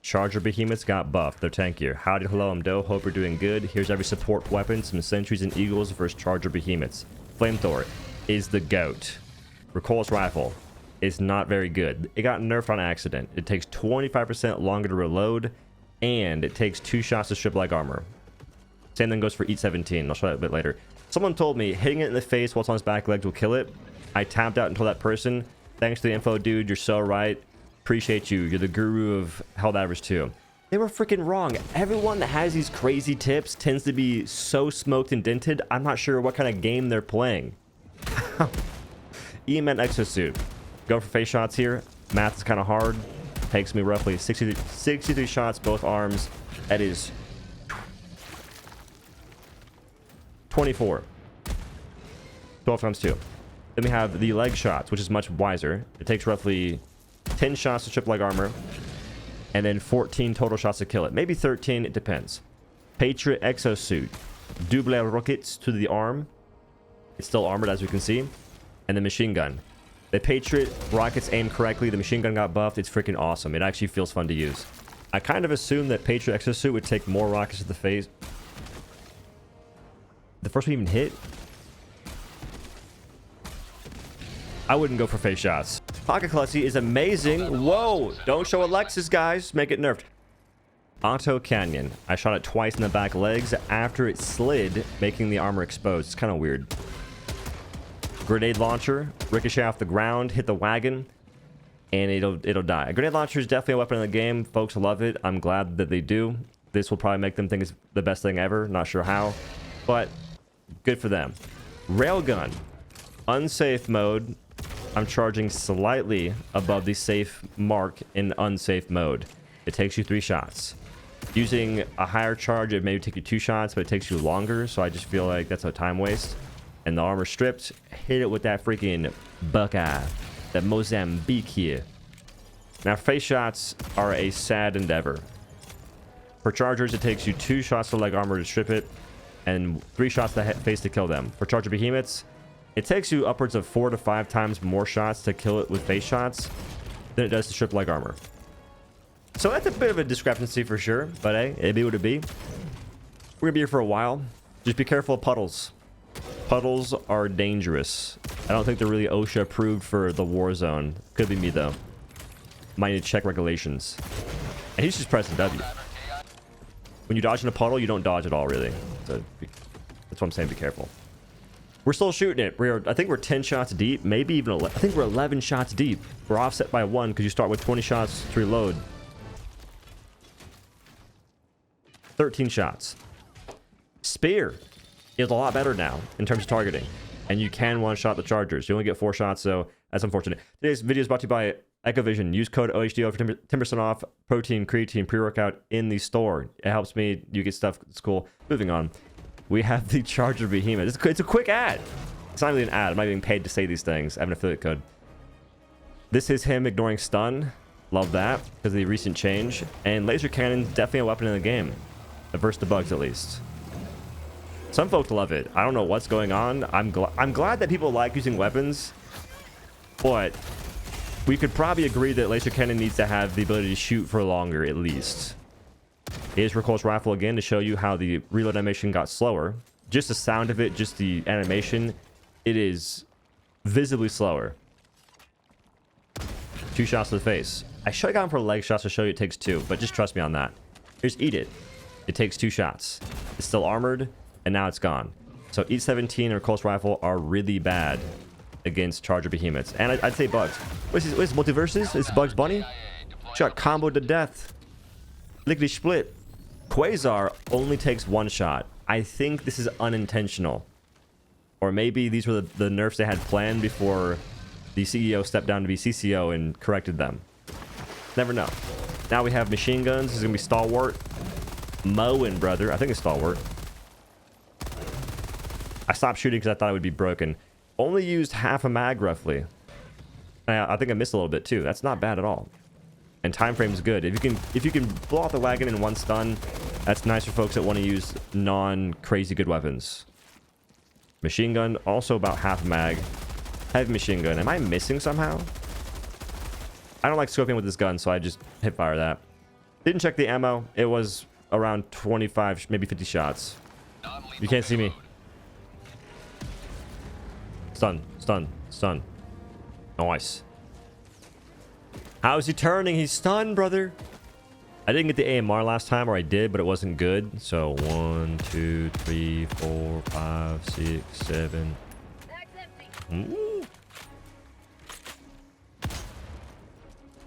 Charger Behemoths got buffed. They're tankier. Howdy, hello, I'm Doe. Hope you're doing good. Here's every support weapon. Some Sentries and Eagles versus Charger Behemoths. Flamethrower is the GOAT. Recoilless Rifle is not very good. It got nerfed on accident. It takes 25% longer to reload, and it takes 2 shots to strip leg armor. Same thing goes for E17. I'll show that a bit later. Someone told me hitting it in the face while it's on its back legs will kill it. I tapped out and told that person, thanks to the info, dude. You're so right. Appreciate you. You're the guru of Helldivers too. They were freaking wrong. Everyone that has these crazy tips tends to be so smoked and dented. I'm not sure what kind of game they're playing. EMN Exosuit. Go for face shots here. Math is kind of hard. Takes me roughly 63 shots, both arms. That is 24. 12 times 2. Then we have the leg shots, which is much wiser. It takes roughly 10 shots to strip leg armor, and then 14 total shots to kill it. Maybe 13, it depends. Patriot Exosuit. Double rockets to the arm. It's still armored, as you can see. And the machine gun. The Patriot rockets aim correctly. The machine gun got buffed. It's freaking awesome. It actually feels fun to use. I kind of assumed that Patriot Exosuit would take more rockets to the face. The first one even hit? I wouldn't go for face shots. Pocket Clutzy is amazing. Whoa! Don't show Alexis, guys. Make it nerfed. Auto Canyon. I shot it twice in the back legs after it slid, making the armor exposed. It's kind of weird. Grenade launcher. Ricochet off the ground, hit the wagon, and it'll die. A grenade launcher is definitely a weapon in the game. Folks love it. I'm glad that they do. This will probably make them think it's the best thing ever. Not sure how, but good for them. Railgun. Unsafe mode. I'm charging slightly above the safe mark in unsafe mode. It takes you 3 shots. Using a higher charge, it may take you 2 shots, but it takes you longer, so I just feel like that's a time waste. And the armor stripped. Hit it with that freaking Buckeye. That Mozambique here. Now, face shots are a sad endeavor. For Chargers, it takes you 2 shots to leg armor to strip it, and 3 shots to face to kill them. For Charger Behemoths, it takes you upwards of 4 to 5 times more shots to kill it with face shots than it does to strip leg armor. So that's a bit of a discrepancy for sure, but hey, it be what it be. We're gonna be here for a while. Just be careful of puddles. Puddles are dangerous. I don't think they're really OSHA approved for the war zone. Could be me though. Might need to check regulations. And he's just pressing W. When you dodge in a puddle, you don't dodge at all, really. So that's what I'm saying. Be careful. We're still shooting it. I think we're 10 shots deep, maybe even 11. I think we're 11 shots deep. We're offset by 1 because you start with 20 shots to reload. 13 shots. Spear is a lot better now in terms of targeting, and you can one-shot the Chargers. You only get 4 shots, so that's unfortunate. Today's video is brought to you by Echovision. Use code OhDough for 10% off protein, creatine, pre-workout in the store. It helps me. You get stuff. It's cool. Moving on. We have the Charger Behemoth. It's a quick ad. It's not really an ad. I'm not getting paid to say these things. I have an affiliate code. This is him ignoring stun. Love that because of the recent change. And laser cannon, definitely a weapon in the game. Versus the bugs, at least. Some folks love it. I don't know what's going on. I'm glad that people like using weapons, but we could probably agree that laser cannon needs to have the ability to shoot for longer, at least. Here's Recoilless Rifle again to show you how the reload animation got slower. Just the sound of it, just the animation, it is visibly slower. 2 shots to the face. I should have gone for leg shots to show you it takes 2, but just trust me on that. Here's Eat It. It takes 2 shots. It's still armored, and now it's gone. So E17 and Recoilless Rifle are really bad against Charger Behemoths. And I'd say bugs. What is multiverses? It's Bugs Bunny? Shot combo to death. Lickety split. Quasar only takes 1 shot. I think this is unintentional. Or maybe these were the nerfs they had planned before the CEO stepped down to be CCO and corrected them. Never know. Now we have machine guns. This is going to be Stalwart. Mowing, brother. I think it's Stalwart. I stopped shooting because I thought it would be broken. Only used half a mag, roughly. I think I missed a little bit, too. That's not bad at all. And time frame is good. If you can blow off the wagon in 1 stun, that's nice for folks that want to use non-crazy good weapons. Machine gun, also about half mag. Heavy machine gun. Am I missing somehow? I don't like scoping with this gun, so I just hip fire that. Didn't check the ammo. It was around 25, maybe 50 shots. You can't see me. Stun, stun, stun. Nice. How's he turning? He's stunned, brother. I didn't get the AMR last time, or I did, but it wasn't good. So 1, 2, 3, 4, 5, 6, 7. Ooh.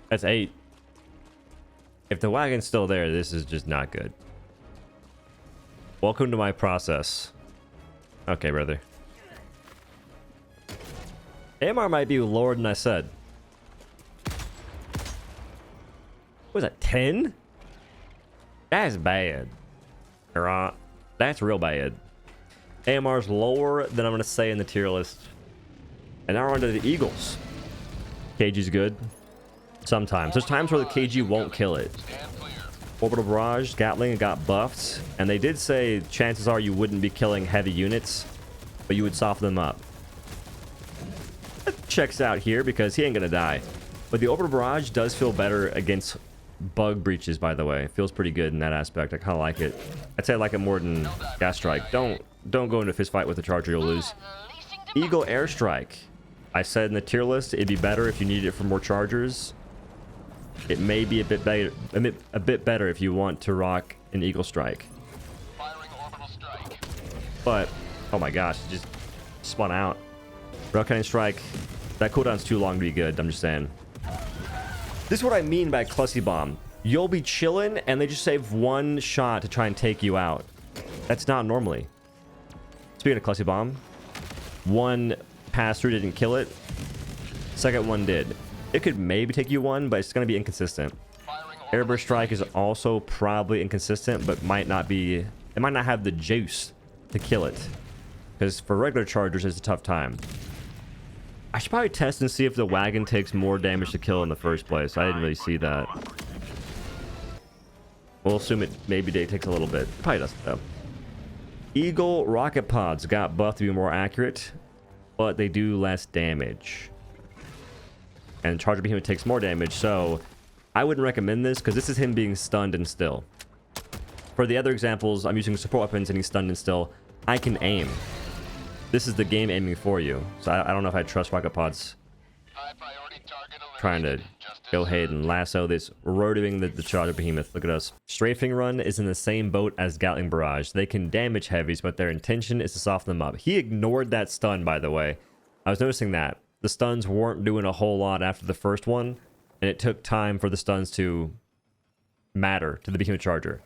That's 8. If the wagon's still there, this is just not good. Welcome to my process. Okay, brother. AMR might be lower than I said. What was that, 10? That's bad. Right. That's real bad. AMR's lower than I'm going to say in the tier list. And now we're on to the Eagles. KG's good. Sometimes. There's times where the KG won't kill it. Orbital Barrage, Gatling got buffed. And they did say chances are you wouldn't be killing heavy units, but you would soften them up. That checks out here because he ain't going to die. But the Orbital Barrage does feel better against bug breaches, by the way. It feels pretty good in that aspect. I kind of like it. I'd say I like it more than Gas Strike. Don't go into a fist fight with the Charger, you'll lose. Eagle Airstrike. I said in the tier list it'd be better if you needed it for more Chargers. It may be a bit better if you want to rock an Eagle Strike. But oh my gosh, it just spun out. Rail Cannon Strike. That cooldown's too long to be good. I'm just saying. This is what I mean by Clussy Bomb. You'll be chilling and they just save one shot to try and take you out. That's not normally. Speaking of Clussy Bomb, one pass through didn't kill it. Second one did. It could maybe take you one, but it's going to be inconsistent. Airburst Strike is also probably inconsistent, but might not be. It might not have the juice to kill it. Because for regular Chargers, it's a tough time. I should probably test and see if the wagon takes more damage to kill in the first place. I didn't really see that. We'll assume it maybe takes a little bit. It probably doesn't, though. Eagle rocket pods got buffed to be more accurate, but they do less damage. And Charger Behemoth takes more damage, so I wouldn't recommend this because this is him being stunned and still. For the other examples, I'm using support weapons and he's stunned and still. I can aim. This is the game aiming for you. So I don't know if I trust rocket pods trying to go ahead and lasso this, rotoing the Charger Behemoth. Look at us. Strafing Run is in the same boat as Gatling Barrage. They can damage heavies, but their intention is to soften them up. He ignored that stun, by the way. I was noticing that. The stuns weren't doing a whole lot after the first one, and it took time for the stuns to matter to the Behemoth Charger.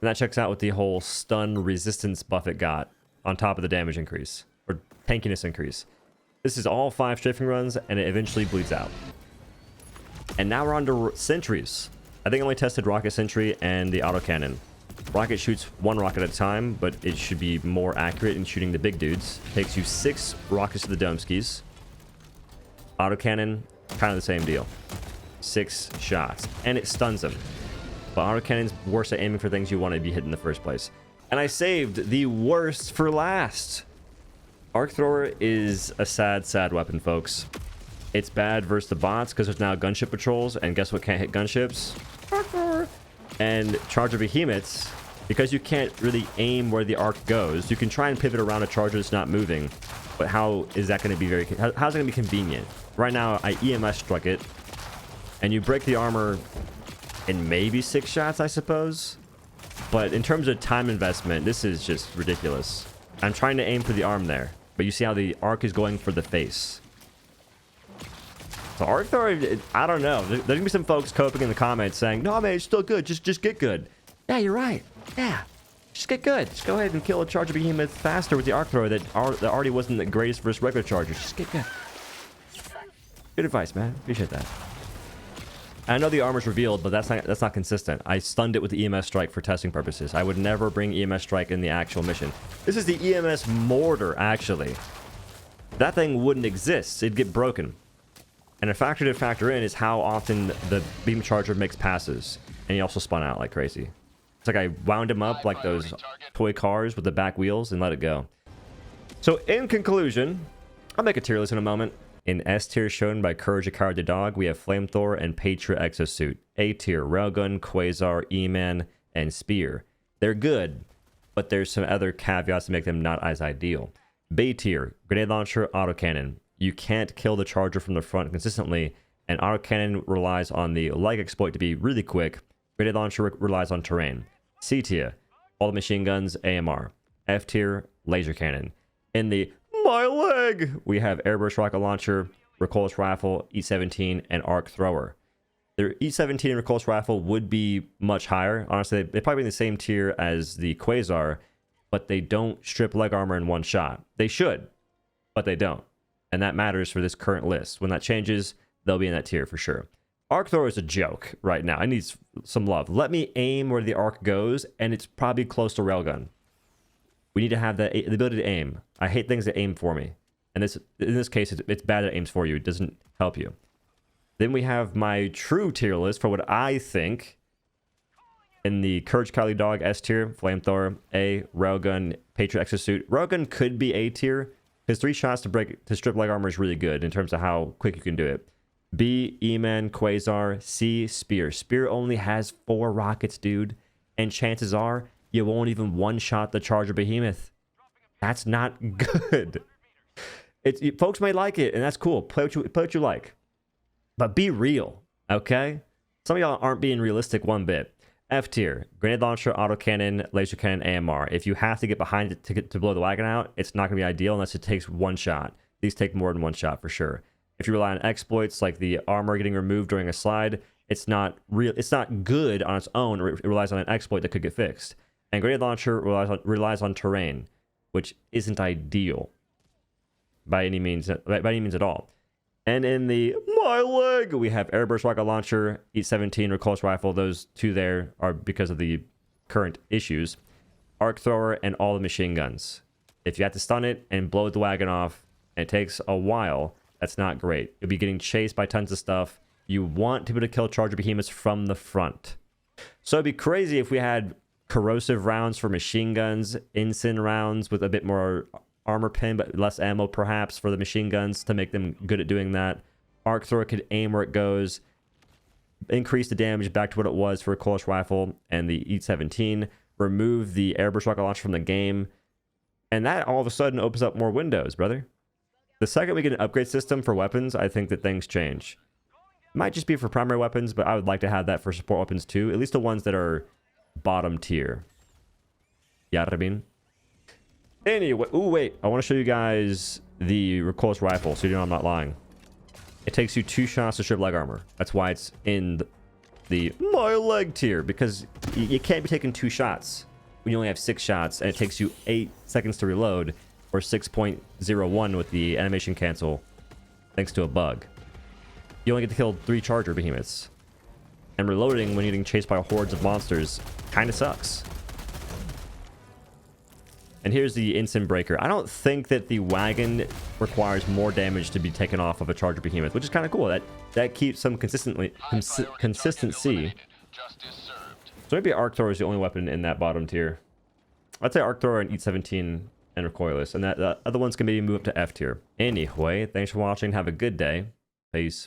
And that checks out with the whole stun resistance buff it got on top of the damage increase, or tankiness increase. This is all 5 strafing runs, and it eventually bleeds out. And now we're on to sentries. I think I only tested Rocket Sentry and the autocannon. Rocket shoots 1 rocket at a time, but it should be more accurate in shooting the big dudes. Takes you 6 rockets to the dome skis. Autocannon, kind of the same deal. 6 shots, and it stuns them. But autocannon's worse at aiming for things you want to be hit in the first place. And I saved the worst for last. Arc Thrower is a sad, sad weapon, folks. It's bad versus the bots because there's now gunship patrols, and guess what can't hit gunships? Arc Thrower. And Charger Behemoths, because you can't really aim where the arc goes, you can try and pivot around a charger that's not moving. But how is that going to be how's it going to be convenient? Right now, I EMS struck it, and you break the armor in maybe 6 shots, I suppose. But in terms of time investment, this is just ridiculous. I'm trying to aim for the arm there, but you see how the arc is going for the face. So Arc Thrower, I don't know. There's gonna be some folks coping in the comments saying, "No, man, it's still good. Just get good." Yeah, you're right. Yeah, just get good. Just go ahead and kill a Charger Behemoth faster with the Arc Thrower that already wasn't the greatest versus regular Chargers. Just get good. Good advice, man. Appreciate that. I know the armor's revealed, but that's not consistent. I stunned it with the EMS strike for testing purposes. I would never bring EMS strike in the actual mission. This is the EMS mortar, actually. That thing wouldn't exist. It'd get broken. And a factor to factor in is how often the beam charger makes passes. And he also spun out like crazy. It's like I wound him up like those toy cars with the back wheels and let it go. So in conclusion, I'll make a tier list in a moment. In S tier shown by Courage Card the Dog, we have Flamethrower and Patriot Exosuit. A tier, Railgun, Quasar, E-Man, and Spear. They're good, but there's some other caveats to make them not as ideal. B tier, Grenade Launcher, Autocannon. You can't kill the charger from the front consistently, and Autocannon relies on the Leg exploit to be really quick. Grenade Launcher relies on terrain. C tier, all the machine guns, AMR. F tier, Laser Cannon. In the My Leg, we have Airburst Rocket Launcher, Recoilless Rifle, E-17, and Arc Thrower. Their E-17 and Recoilless Rifle would be much higher. Honestly, they'd probably be in the same tier as the Quasar, but they don't strip leg armor in one shot. They should, but they don't. And that matters for this current list. When that changes, they'll be in that tier for sure. Arc Thrower is a joke right now. It needs some love. Let me aim where the arc goes, and it's probably close to Railgun. We need to have the ability to aim. I hate things that aim for me. And in this case, it's bad that it aims for you. It doesn't help you. Then we have my true tier list for what I think. In the Courage Cowardly Dog, S tier, Flamethrower, A, Railgun, Patriot Exosuit. Railgun could be A tier, because 3 shots to strip leg armor is really good in terms of how quick you can do it. B, E-Man, Quasar. C, Spear. Spear only has 4 rockets, dude. And chances are, you won't even one-shot the Charger Behemoth. That's not good. Folks may like it, and that's cool. Play what you like. But be real, okay? Some of y'all aren't being realistic one bit. F tier, Grenade Launcher, Autocannon, Laser Cannon, AMR. If you have to get behind it to blow the wagon out, it's not going to be ideal unless it takes 1 shot. These take more than 1 shot for sure. If you rely on exploits like the armor getting removed during a slide, it's not good on its own. It relies on an exploit that could get fixed. And Grenade Launcher relies on terrain, which isn't ideal by any means at all. And in the My Leg, we have Airburst Rocket Launcher, E-17, Recoilless Rifle. Those 2 there are because of the current issues. Arc Thrower and all the machine guns. If you have to stun it and blow the wagon off, and it takes a while, that's not great. You'll be getting chased by tons of stuff. You want to be able to kill Charger Behemoths from the front. So it'd be crazy if we had corrosive rounds for machine guns, ensign rounds with a bit more armor pin, but less ammo perhaps for the machine guns to make them good at doing that. Arc Thrower could aim where it goes, increase the damage back to what it was for a Recoilless Rifle and the E-17, remove the Airburst Rocket Launcher from the game, and that all of a sudden opens up more windows, brother. The second we get an upgrade system for weapons, I think that things change. It might just be for primary weapons, but I would like to have that for support weapons too, at least the ones that are bottom tier. You know what I mean? Anyway, ooh, wait. I want to show you guys the Recoilless Rifle so you know I'm not lying. It takes you 2 shots to strip leg armor. That's why it's in the My Leg tier, because you can't be taking 2 shots when you only have 6 shots, and it takes you 8 seconds to reload, or 6.01 with the animation cancel, thanks to a bug. You only get to kill 3 Charger Behemoths. And reloading when you're getting chased by hordes of monsters kind of sucks. And here's the Instant Breaker. I don't think that the wagon requires more damage to be taken off of a Charger Behemoth, which is kind of cool. That keeps some consistency. So maybe Arc Thrower is the only weapon in that bottom tier. I'd say Arc Thrower and E-17 and Recoilless, and that the other ones can maybe move up to F tier. Anyway, thanks for watching. Have a good day. Peace.